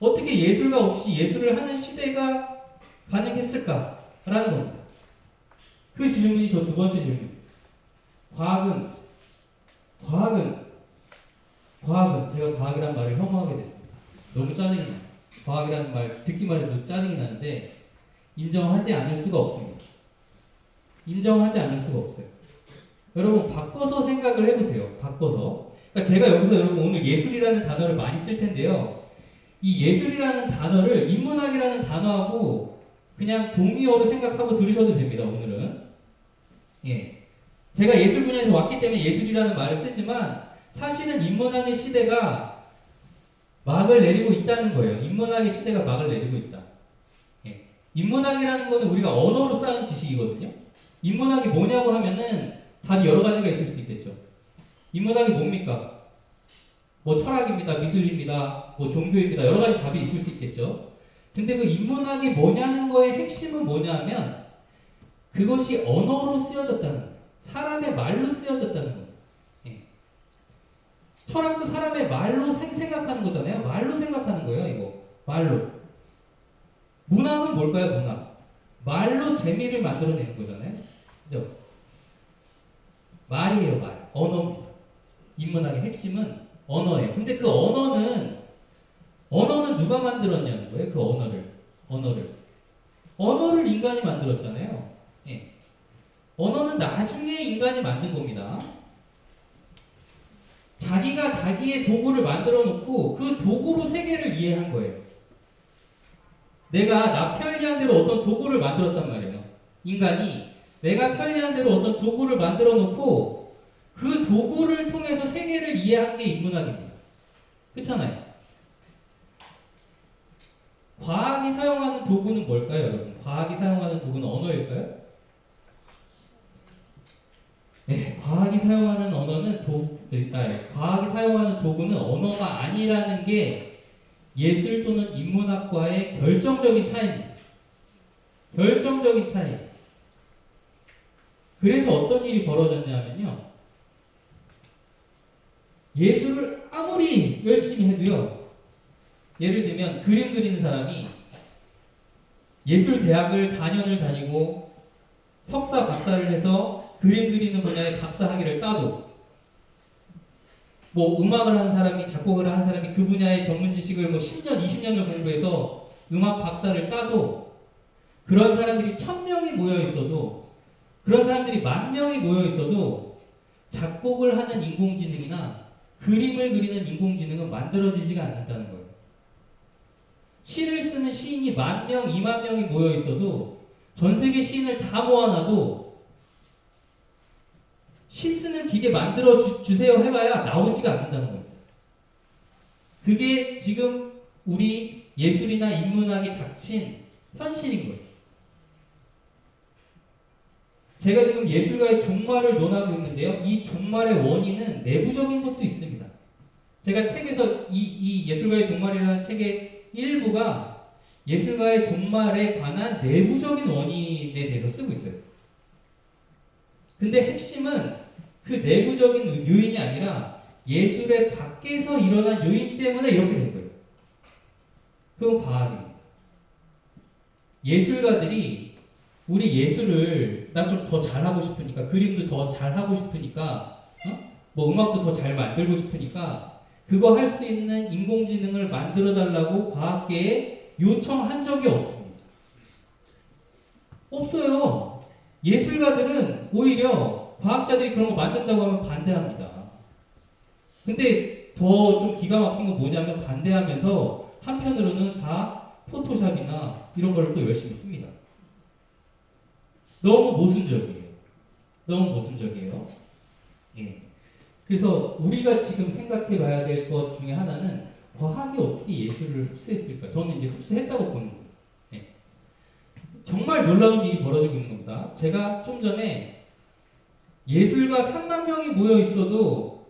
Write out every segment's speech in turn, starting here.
어떻게 예술가 없이 예술을 하는 시대가 가능했을까라는 겁니다. 그 질문이 저 두 번째 질문입니다. 과학은 제가 과학이란 말을 혐오하게 됐습니다. 너무 짜증이 나요. 과학이라는 말 듣기만 해도 짜증이 나는데 인정하지 않을 수가 없습니다. 인정하지 않을 수가 없어요. 여러분 바꿔서 생각을 해보세요. 바꿔서. 그러니까 제가 여기서 여러분 오늘 예술이라는 단어를 많이 쓸 텐데요. 이 예술이라는 단어를 인문학이라는 단어하고 그냥 동의어로 생각하고 들으셔도 됩니다. 오늘은. 예. 제가 예술 분야에서 왔기 때문에 예술이라는 말을 쓰지만 사실은 인문학의 시대가 막을 내리고 있다는 거예요. 인문학의 시대가 막을 내리고 있다. 예. 인문학이라는 거는 우리가 언어로 쌓은 지식이거든요. 인문학이 뭐냐고 하면은 답이 여러 가지가 있을 수 있겠죠. 인문학이 뭡니까? 뭐 철학입니다, 미술입니다, 뭐 종교입니다. 여러 가지 답이 있을 수 있겠죠. 근데 그 인문학이 뭐냐는 거의 핵심은 뭐냐면 그것이 언어로 쓰여졌다는 거예요. 사람의 말로 쓰여졌다는 거예요. 예. 철학도 사람의 말로 생각하는 거잖아요. 말로 생각하는 거예요, 이거. 말로. 문학은 뭘까요, 문학? 말로 재미를 만들어내는 거잖아요. 그죠? 말이에요, 말. 언어입니다. 인문학의 핵심은 언어예요. 근데 그 언어는 누가 만들었냐는 거예요, 그 언어를 인간이 만들었잖아요. 예. 언어는 나중에 인간이 만든 겁니다. 자기가 자기의 도구를 만들어 놓고 그 도구로 세계를 이해한 거예요. 내가 나 편리한 대로 어떤 도구를 만들었단 말이에요. 인간이 내가 편리한 대로 어떤 도구를 만들어 놓고 그 도구를 통해서 세계를 이해한 게 인문학입니다. 그렇잖아요. 과학이 사용하는 도구는 뭘까요, 여러분? 과학이 사용하는 도구는 언어일까요? 네, 과학이 사용하는 도구는 언어가 아니라는 게 예술 또는 인문학과의 결정적인 차이입니다. 결정적인 차이. 그래서 어떤 일이 벌어졌냐면요. 예술을 아무리 열심히 해도요. 예를 들면 그림 그리는 사람이 예술대학을 4년을 다니고 석사 박사를 해서 그림 그리는 분야의 박사 학위를 따도 뭐 음악을 하는 사람이 작곡을 하는 사람이 그 분야의 전문 지식을 뭐 10년, 20년을 공부해서 음악 박사를 따도 그런 사람들이 1000명이 모여 있어도 그런 사람들이 10,000명이 모여 있어도 작곡을 하는 인공지능이나 그림을 그리는 인공지능은 만들어지지가 않는다는 거예요. 시를 쓰는 시인이 10,000명, 20,000명이 모여 있어도 전 세계 시인을 다 모아놔도 시 쓰는 기계 만들어 주세요 해봐야 나오지가 않는다는 겁니다. 그게 지금 우리 예술이나 인문학이 닥친 현실인 거예요. 제가 지금 예술가의 종말을 논하고 있는데요. 이 종말의 원인은 내부적인 것도 있습니다. 제가 책에서 이 예술가의 종말이라는 책의 일부가 예술가의 종말에 관한 내부적인 원인에 대해서 쓰고 있어요. 근데 핵심은 그 내부적인 요인이 아니라 예술의 밖에서 일어난 요인 때문에 이렇게 된 거예요. 그건 과학입니다. 예술가들이 우리 예술을 나 좀 더 잘하고 싶으니까 그림도 더 잘하고 싶으니까 뭐 음악도 더 잘 만들고 싶으니까 그거 할 수 있는 인공지능을 만들어 달라고 과학계에 요청한 적이 없습니다. 없어요. 예술가들은 오히려 과학자들이 그런 거 만든다고 하면 반대합니다. 근데 더 좀 기가 막힌 건 뭐냐면 반대하면서 한편으로는 다 포토샵이나 이런 걸 또 열심히 씁니다. 너무 모순적이에요. 너무 모순적이에요. 예. 그래서 우리가 지금 생각해 봐야 될 것 중에 하나는 과학이 어떻게 예술을 흡수했을까? 저는 이제 흡수했다고 보는 거예요. 예. 정말 놀라운 일이 벌어지고 있는 겁니다. 제가 좀 전에 예술가 30,000명이 모여 있어도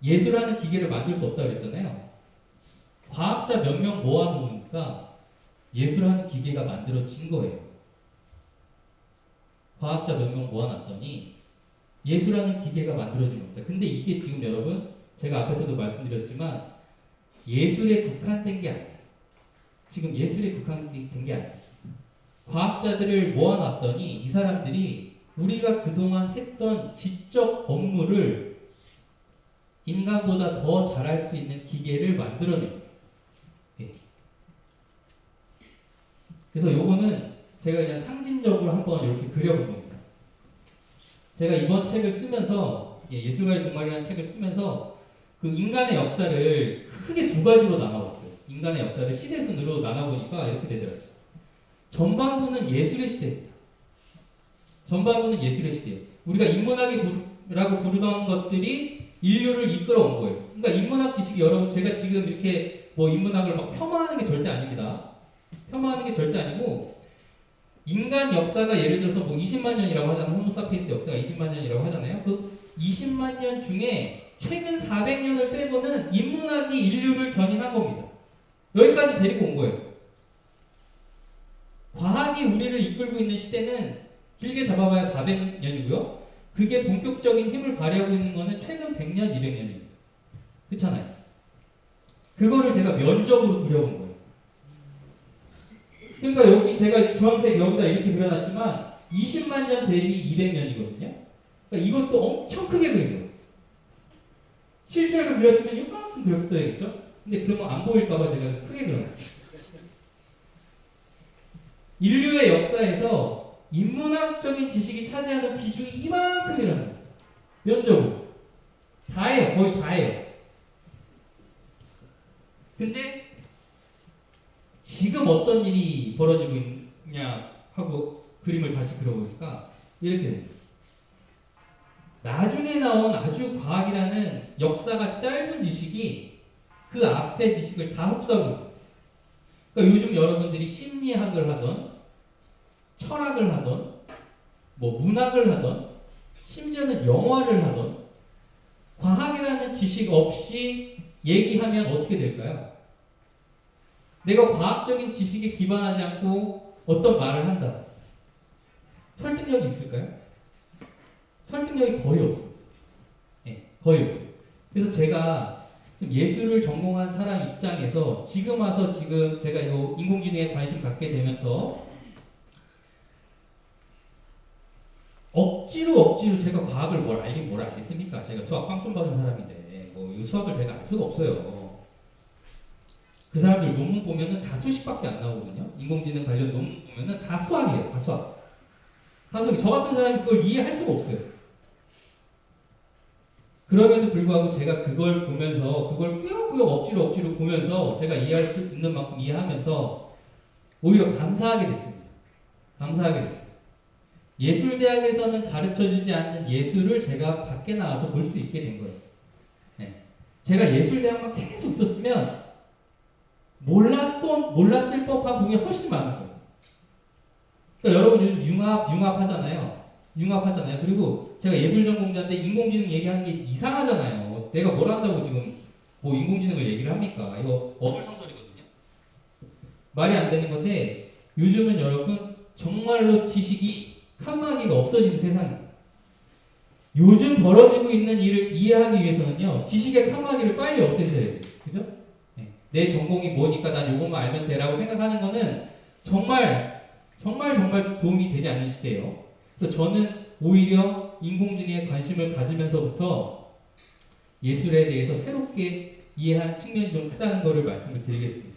예술하는 기계를 만들 수 없다고 그랬잖아요. 과학자 몇 명 모아놓으니까 예술하는 기계가 만들어진 거예요. 과학자 몇 명 모아놨더니 예술하는 기계가 만들어진 겁니다. 근데 이게 지금 여러분 제가 앞에서도 말씀드렸지만 예술에 국한된 게 아니에요. 지금 예술에 국한된 게 아니에요. 과학자들을 모아놨더니 이 사람들이 우리가 그동안 했던 지적 업무를 인간보다 더 잘할 수 있는 기계를 만들어내요. 예. 그래서 요거는 제가 그냥 상징적으로 한번 이렇게 그려본 겁니다. 제가 이번 책을 쓰면서 예술가의 종말이라는 책을 쓰면서 그 인간의 역사를 크게 두 가지로 나눠봤어요. 인간의 역사를 시대순으로 나눠보니까 이렇게 되더라고요. 전반부는 예술의 시대입니다. 전반부는 예술의 시대예요. 우리가 인문학이라고 부르던 것들이 인류를 이끌어 온 거예요. 그러니까 인문학 지식이 여러분 제가 지금 이렇게 뭐 인문학을 막 폄하하는 게 절대 아닙니다. 폄하하는 게 절대 아니고 인간 역사가 예를 들어서 뭐 20만 년이라고 하잖아요. 호모사피엔스 역사가 20만 년이라고 하잖아요. 그 20만 년 중에 최근 400년을 빼고는 인문학이 인류를 견인한 겁니다. 여기까지 데리고 온 거예요. 과학이 우리를 이끌고 있는 시대는 길게 잡아봐야 400년이고요. 그게 본격적인 힘을 발휘하고 있는 거는 최근 100년, 200년입니다. 그렇잖아요. 그거를 제가 면적으로 그려본 거예요. 그러니까 여기 제가 주황색 여기다 이렇게 그려놨지만 20만 년 대비 200년이거든요. 그러니까 이것도 엄청 크게 그린 거예요. 실제로 그렸으면 이만큼 그렸어야겠죠? 근데 그러면 안 보일까봐 제가 크게 그려놨어요. 인류의 역사에서 인문학적인 지식이 차지하는 비중이 이만큼이라는 거예요. 면적으로. 다예요. 거의 다예요. 근데 지금 어떤 일이 벌어지고 있냐 하고 그림을 다시 그려보니까 이렇게 됩니다. 나중에 나온 아주 과학이라는 역사가 짧은 지식이 그 앞에 지식을 다 흡수하고 있어요. 그러니까 요즘 여러분들이 심리학을 하던 철학을 하던 뭐 문학을 하던 심지어는 영화를 하던 과학이라는 지식 없이 얘기하면 어떻게 될까요? 내가 과학적인 지식에 기반하지 않고 어떤 말을 한다. 설득력이 있을까요? 설득력이 거의 없습니다. 네, 거의 없어요. 그래서 제가 예술을 전공한 사람 입장에서 지금 와서 지금 제가 이 인공지능에 관심 갖게 되면서 억지로 제가 과학을 뭘 알겠습니까? 제가 수학 빵점 받은 사람인데 뭐 이 수학을 제가 알 수가 없어요. 그 사람들 논문 보면은 다 수식밖에 안 나오거든요. 인공지능 관련 논문 보면은 다 수학이에요. 다 수학. 저 같은 사람이 그걸 이해할 수가 없어요. 그럼에도 불구하고 제가 그걸 보면서 그걸 꾸역꾸역 억지로 보면서 제가 이해할 수 있는 만큼 이해하면서 오히려 감사하게 됐습니다. 감사하게 됐어요. 예술대학에서는 가르쳐주지 않는 예술을 제가 밖에 나와서 볼 수 있게 된 거예요. 네. 제가 예술대학만 계속 있었으면 몰랐을 법한 부분이 훨씬 많을 거예요. 그러니까 여러분 요즘 융합하잖아요. 그리고 제가 예술전공자인데 인공지능 얘기하는 게 이상하잖아요. 내가 뭘 한다고 지금 뭐 인공지능을 얘기를 합니까? 이거 어불성설이거든요. 말이 안 되는 건데 요즘은 여러분 정말로 지식이 칸막이가 없어지는 세상입니다. 요즘 벌어지고 있는 일을 이해하기 위해서는요, 지식의 칸막이를 빨리 없애셔야 돼요. 그죠? 네. 내 전공이 뭐니까 난 요것만 알면 돼라고 생각하는 거는 정말 도움이 되지 않는 시대예요. 그래서 저는 오히려 인공지능에 관심을 가지면서부터 예술에 대해서 새롭게 이해한 측면이 좀 크다는 것을 말씀을 드리겠습니다.